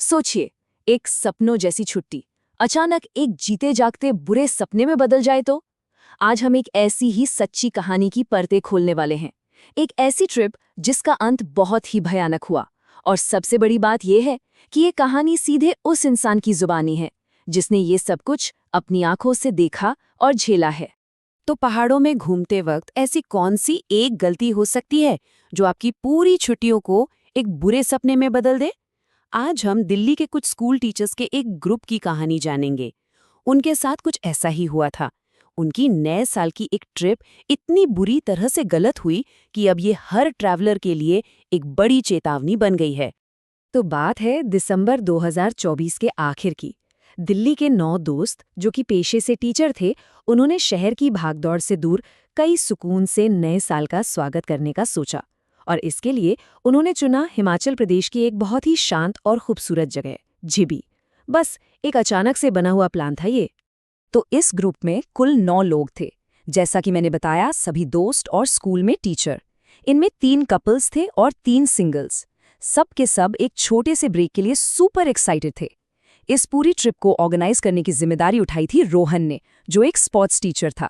सोचिए, एक सपनों जैसी छुट्टी अचानक एक जीते जागते बुरे सपने में बदल जाए तो। आज हम एक ऐसी ही सच्ची कहानी की परतें खोलने वाले हैं। एक ऐसी ट्रिप जिसका अंत बहुत ही भयानक हुआ। और सबसे बड़ी बात यह है कि ये कहानी सीधे उस इंसान की जुबानी है जिसने ये सब कुछ अपनी आंखों से देखा और झेला है। तो पहाड़ों में घूमते वक्त ऐसी कौन सी एक गलती हो सकती है जो आपकी पूरी छुट्टियों को एक बुरे सपने में बदल दे? आज हम दिल्ली के कुछ स्कूल टीचर्स के एक ग्रुप की कहानी जानेंगे। उनके साथ कुछ ऐसा ही हुआ था। उनकी नए साल की एक ट्रिप इतनी बुरी तरह से गलत हुई कि अब ये हर ट्रैवलर के लिए एक बड़ी चेतावनी बन गई है। तो बात है दिसंबर 2024 के आखिर की। दिल्ली के 9 दोस्त जो कि पेशे से टीचर थे, उन्होंने शहर की भागदौड़ से दूर कई सुकून से नए साल का स्वागत करने का सोचा। और इसके लिए उन्होंने चुना हिमाचल प्रदेश की एक बहुत ही शांत और खूबसूरत जगह, झिबी। बस एक अचानक से बना हुआ प्लान था ये। तो इस ग्रुप में कुल 9 लोग थे। जैसा कि मैंने बताया, सभी दोस्त और स्कूल में टीचर। इनमें 3 कपल्स थे और 3 सिंगल्स। सब के सब एक छोटे से ब्रेक के लिए सुपर एक्साइटेड थे। इस पूरी ट्रिप को ऑर्गेनाइज करने की जिम्मेदारी उठाई थी रोहन ने, जो एक स्पोर्ट्स टीचर था।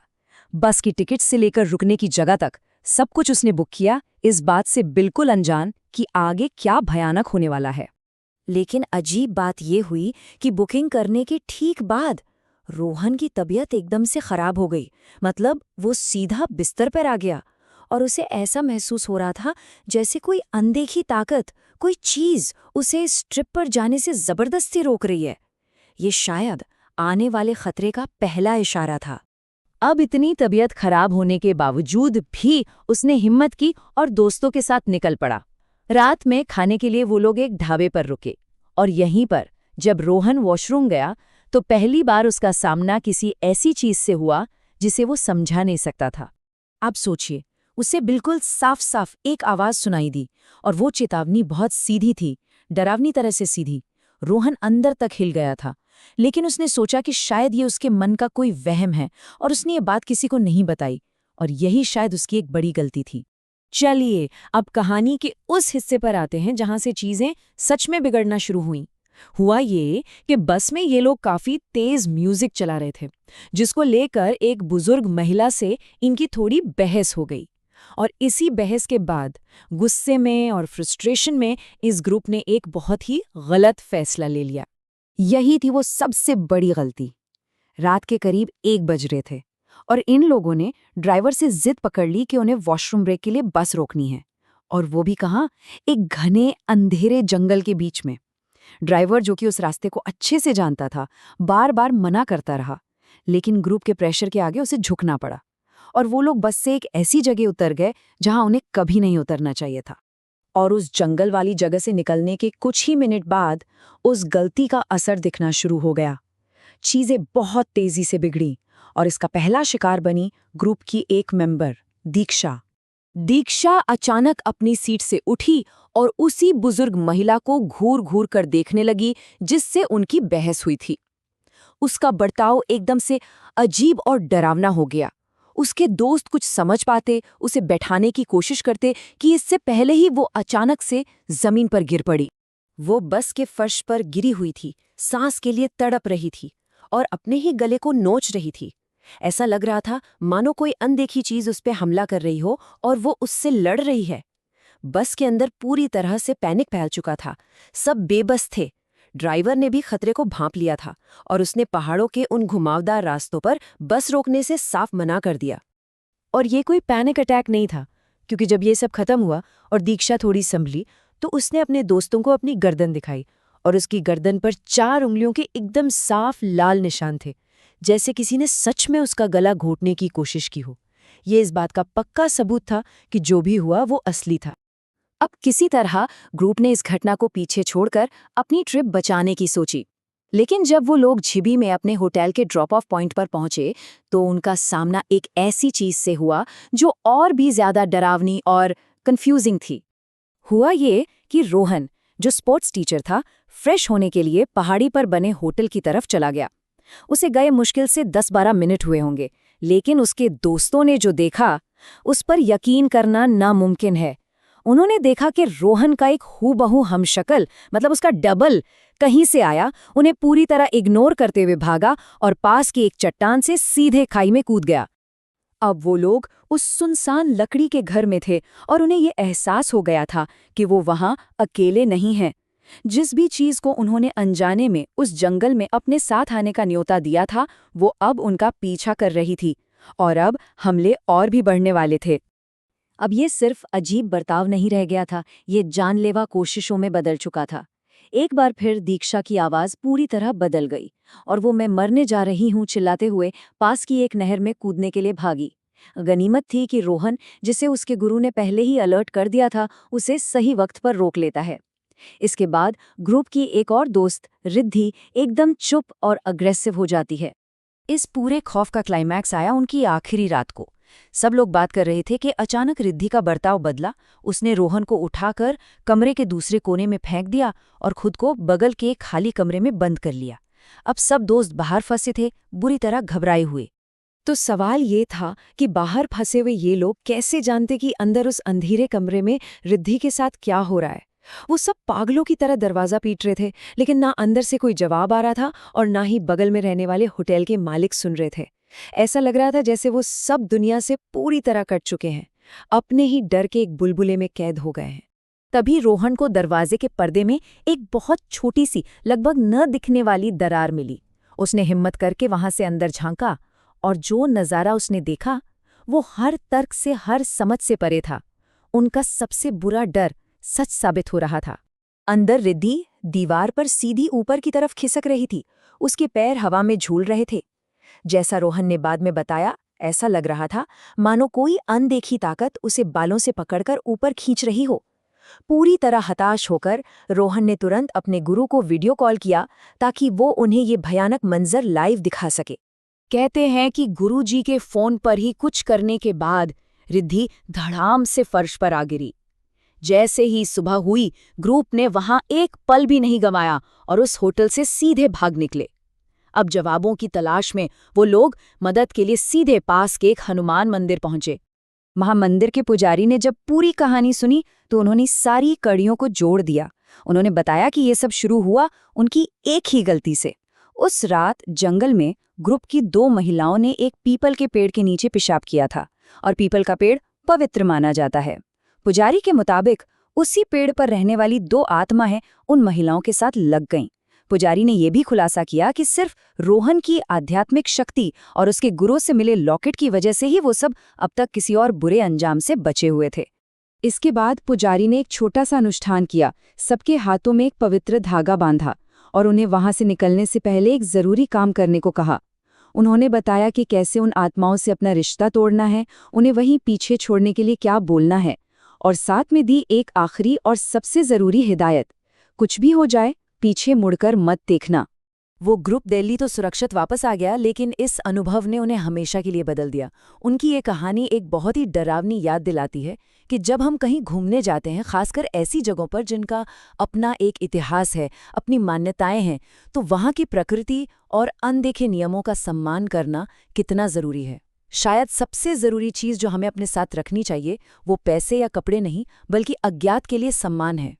बस की टिकट से लेकर रुकने की जगह तक सब कुछ उसने बुक किया, इस बात से बिल्कुल अनजान कि आगे क्या भयानक होने वाला है। लेकिन अजीब बात ये हुई कि बुकिंग करने के ठीक बाद रोहन की तबीयत एकदम से खराब हो गई। मतलब वो सीधा बिस्तर पर आ गया और उसे ऐसा महसूस हो रहा था जैसे कोई अनदेखी ताकत, कोई चीज उसे इस ट्रिप पर जाने से जबरदस्ती रोक रही है। ये शायद आने वाले खतरे का पहला इशारा था। अब इतनी तबीयत खराब होने के बावजूद भी उसने हिम्मत की और दोस्तों के साथ निकल पड़ा। रात में खाने के लिए वो लोग एक ढाबे पर रुके। और यहीं पर जब रोहन वॉशरूम गया तो पहली बार उसका सामना किसी ऐसी चीज से हुआ जिसे वो समझा नहीं सकता था। आप सोचिए, उसे बिल्कुल साफ साफ एक आवाज सुनाई दी और वो चेतावनी बहुत सीधी थी, डरावनी तरह से सीधी। रोहन अंदर तक हिल गया था, लेकिन उसने सोचा कि शायद ये उसके मन का कोई वहम है और उसने ये बात किसी को नहीं बताई। और यही शायद उसकी एक बड़ी गलती थी। चलिए अब कहानी के उस हिस्से पर आते हैं जहां से चीजें सच में बिगड़ना शुरू हुईं। हुआ ये कि बस में ये लोग काफी तेज म्यूजिक चला रहे थे, जिसको लेकर एक बुजुर्ग महिला से इनकी थोड़ी बहस हो गई। और इसी बहस के बाद गुस्से में और फ्रस्ट्रेशन में इस ग्रुप ने एक बहुत ही गलत फैसला ले लिया। यही थी वो सबसे बड़ी गलती। रात के करीब 1 बज रहे थे और इन लोगों ने ड्राइवर से जिद पकड़ ली कि उन्हें वॉशरूम ब्रेक के लिए बस रोकनी है। और वो भी कहाँ, एक घने अंधेरे जंगल के बीच में। ड्राइवर, जो कि उस रास्ते को अच्छे से जानता था, बार बार मना करता रहा, लेकिन ग्रुप के प्रेशर के आगे उसे झुकना पड़ा। और वो लोग बस से एक ऐसी जगह उतर गए जहां उन्हें कभी नहीं उतरना चाहिए था। और उस जंगल वाली जगह से निकलने के कुछ ही मिनट बाद उस गलती का असर दिखना शुरू हो गया। चीजें बहुत तेजी से बिगड़ी और इसका पहला शिकार बनी ग्रुप की एक मेंबर, दीक्षा। दीक्षा अचानक अपनी सीट से उठी और उसी बुजुर्ग महिला को घूर घूर कर देखने लगी जिससे उनकी बहस हुई थी। उसका बर्ताव एकदम से अजीब और डरावना हो गया। उसके दोस्त कुछ समझ पाते, उसे बैठाने की कोशिश करते कि इससे पहले ही वो अचानक से जमीन पर गिर पड़ी। वो बस के फर्श पर गिरी हुई थी, सांस के लिए तड़प रही थी और अपने ही गले को नोच रही थी। ऐसा लग रहा था मानो कोई अनदेखी चीज उस पर हमला कर रही हो और वो उससे लड़ रही है। बस के अंदर पूरी तरह से पैनिक फैल चुका था। सब बेबस थे। ड्राइवर ने भी खतरे को भांप लिया था और उसने पहाड़ों के उन घुमावदार रास्तों पर बस रोकने से साफ मना कर दिया। और ये कोई पैनिक अटैक नहीं था, क्योंकि जब ये सब खत्म हुआ और दीक्षा थोड़ी संभली तो उसने अपने दोस्तों को अपनी गर्दन दिखाई और उसकी गर्दन पर 4 उंगलियों के एकदम साफ लाल निशान थे, जैसे किसी ने सच में उसका गला घोटने की कोशिश की हो। ये इस बात का पक्का सबूत था कि जो भी हुआ वो असली था। अब किसी तरह ग्रुप ने इस घटना को पीछे छोड़कर अपनी ट्रिप बचाने की सोची। लेकिन जब वो लोग झिबी में अपने होटल के ड्रॉप ऑफ पॉइंट पर पहुंचे तो उनका सामना एक ऐसी चीज से हुआ जो और भी ज्यादा डरावनी और कंफ्यूजिंग थी। हुआ ये कि रोहन, जो स्पोर्ट्स टीचर था, फ्रेश होने के लिए पहाड़ी पर बने होटल की तरफ चला गया। उसे गए मुश्किल से 10-12 मिनट हुए होंगे, लेकिन उसके दोस्तों ने जो देखा उस पर यकीन करना नामुमकिन है। उन्होंने देखा कि रोहन का एक हूबहू हमशक्ल, मतलब उसका डबल, कहीं से आया, उन्हें पूरी तरह इग्नोर करते हुए भागा और पास की एक चट्टान से सीधे खाई में कूद गया। अब वो लोग उस सुनसान लकड़ी के घर में थे और उन्हें ये एहसास हो गया था कि वो वहां अकेले नहीं हैं। जिस भी चीज को उन्होंने अनजाने में उस जंगल में अपने साथ आने का न्योता दिया था, वो अब उनका पीछा कर रही थी, और अब हमले और भी बढ़ने वाले थे। अब ये सिर्फ अजीब बर्ताव नहीं रह गया था, ये जानलेवा कोशिशों में बदल चुका था। एक बार फिर दीक्षा की आवाज पूरी तरह बदल गई और वो मैं मरने जा रही हूँ चिल्लाते हुए पास की एक नहर में कूदने के लिए भागी। गनीमत थी कि रोहन, जिसे उसके गुरु ने पहले ही अलर्ट कर दिया था, उसे सही वक्त पर रोक लेता है। इसके बाद ग्रुप की एक और दोस्त रिद्धि एकदम चुप और अग्रेसिव हो जाती है। इस पूरे खौफ का क्लाइमैक्स आया उनकी आखिरी रात को। सब लोग बात कर रहे थे कि अचानक रिद्धि का बर्ताव बदला। उसने रोहन को उठाकर कमरे के दूसरे कोने में फेंक दिया और खुद को बगल के एक खाली कमरे में बंद कर लिया। अब सब दोस्त बाहर फंसे थे, बुरी तरह घबराए हुए। तो सवाल ये था कि बाहर फंसे हुए ये लोग कैसे जानते कि अंदर उस अंधेरे कमरे में रिद्धि के साथ क्या हो रहा है। वो सब पागलों की तरह दरवाजा पीट रहे थे, लेकिन ना अंदर से कोई जवाब आ रहा था और ना ही बगल में रहने वाले होटल के मालिक सुन रहे थे। ऐसा लग रहा था जैसे वो सब दुनिया से पूरी तरह कट चुके हैं, अपने ही डर के एक बुलबुले में कैद हो गए हैं। तभी रोहन को दरवाजे के पर्दे में एक बहुत छोटी सी, लगभग न दिखने वाली दरार मिली। उसने हिम्मत करके वहां से अंदर झांका और जो नज़ारा उसने देखा वो हर तर्क से, हर समझ से परे था। उनका सबसे बुरा डर सच साबित हो रहा था। अंदर रिद्धि दीवार पर सीधी ऊपर की तरफ खिसक रही थी, उसके पैर हवा में झूल रहे थे। जैसा रोहन ने बाद में बताया, ऐसा लग रहा था मानो कोई अनदेखी ताकत उसे बालों से पकड़कर ऊपर खींच रही हो। पूरी तरह हताश होकर रोहन ने तुरंत अपने गुरु को वीडियो कॉल किया ताकि वो उन्हें ये भयानक मंजर लाइव दिखा सके। कहते हैं कि गुरुजी के फोन पर ही कुछ करने के बाद रिद्धि धड़ाम से फर्श पर आ गिरी। जैसे ही सुबह हुई, ग्रुप ने वहां एक पल भी नहीं गंवाया और उस होटल से सीधे भाग निकले। अब जवाबों की तलाश में वो लोग मदद के लिए सीधे पास के एक हनुमान मंदिर पहुंचे। महामंदिर के पुजारी ने जब पूरी कहानी सुनी तो उन्होंने सारी कड़ियों को जोड़ दिया। उन्होंने बताया कि ये सब शुरू हुआ उनकी एक ही गलती से। उस रात जंगल में ग्रुप की 2 महिलाओं ने एक पीपल के पेड़ के नीचे पेशाब किया था, और पीपल का पेड़ पवित्र माना जाता है। पुजारी के मुताबिक उसी पेड़ पर रहने वाली 2 आत्माएं उन महिलाओं के साथ लग गईं। पुजारी ने यह भी खुलासा किया कि सिर्फ रोहन की आध्यात्मिक शक्ति और उसके गुरु से मिले लॉकेट की वजह से ही वो सब अब तक किसी और बुरे अंजाम से बचे हुए थे। इसके बाद पुजारी ने एक छोटा सा अनुष्ठान किया। सबके हाथों में एक पवित्र धागा बांधा और उन्हें वहां से निकलने से पहले एक जरूरी काम करने को कहा। उन्होंने बताया कि कैसे उन आत्माओं से अपना रिश्ता तोड़ना है, उन्हें वहीं पीछे छोड़ने के लिए क्या बोलना है, और साथ में दी एक आखिरी और सबसे जरूरी हिदायत, कुछ भी हो जाए पीछे मुड़कर मत देखना। वो ग्रुप दिल्ली तो सुरक्षित वापस आ गया, लेकिन इस अनुभव ने उन्हें हमेशा के लिए बदल दिया। उनकी ये कहानी एक बहुत ही डरावनी याद दिलाती है कि जब हम कहीं घूमने जाते हैं, खासकर ऐसी जगहों पर जिनका अपना एक इतिहास है, अपनी मान्यताएं हैं, तो वहाँ की प्रकृति और अनदेखे नियमों का सम्मान करना कितना ज़रूरी है। शायद सबसे ज़रूरी चीज़ जो हमें अपने साथ रखनी चाहिए वो पैसे या कपड़े नहीं, बल्कि अज्ञात के लिए सम्मान है।